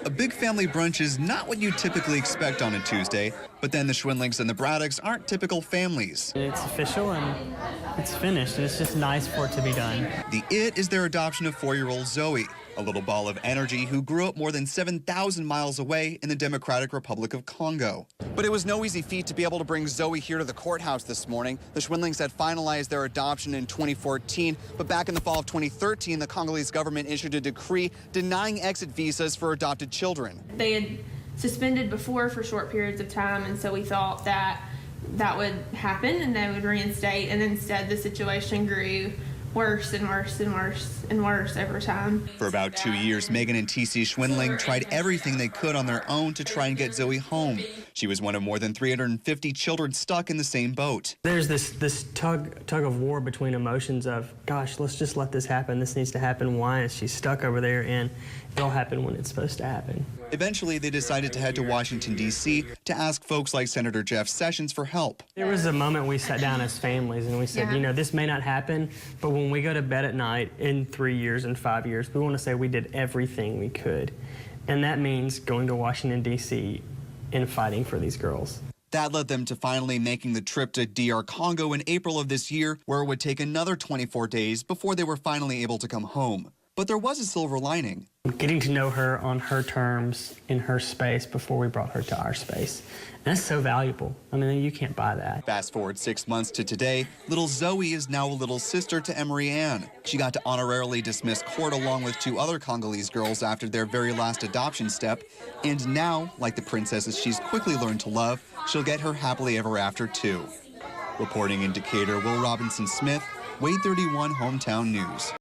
A big family brunch is not what you typically expect on a Tuesday, but then the Schwindlings and the Braddocks aren't typical families. It's official and it's finished, and it's just nice for it to be done. The it is their adoption of 4-year-old Zoe, a little ball of energy who grew up more than 7,000 miles away in the Democratic Republic of Congo. But it was no easy feat to be able to bring Zoe here to the courthouse this morning. The Schwindlings had finalized their adoption in 2014, but back in the fall of 2013, the Congolese government issued a decree denying exit visas for adopted children. They had suspended before for short periods of time, and so we thought that that would happen and they would reinstate, and instead the situation grew worse and worse and worse and worse over time. For about 2 years, Megan and TC Schwindling tried everything they could on their own to try and get Zoe home. She was one of more than 350 children stuck in the same boat. There's this tug of war between emotions of, gosh, let's just let this happen. This needs to happen. Why is she stuck over there? And it'll happen when it's supposed to happen. Eventually, they decided to head to Washington, D.C. to ask folks like Senator Jeff Sessions for help. There was a moment we sat down as families and we said, you know, this may not happen, but when we go to bed at night in 3 years and 5 years, we want to say we did everything we could. And that means going to Washington, D.C. and fighting for these girls. That led them to finally making the trip to DR Congo in April of this year, where it would take another 24 days before they were finally able to come home. But there was a silver lining. Getting to know her on her terms, in her space, before we brought her to our space. And that's so valuable. I mean, you can't buy that. Fast forward 6 months to today, little Zoe is now a little sister to Emery Ann. She got to honorarily dismiss court along with 2 other Congolese girls after their very last adoption step. And now, like the princesses she's quickly learned to love, she'll get her happily ever after too. Reporting in Decatur, Will Robinson Smith, WAAY-31 Hometown News.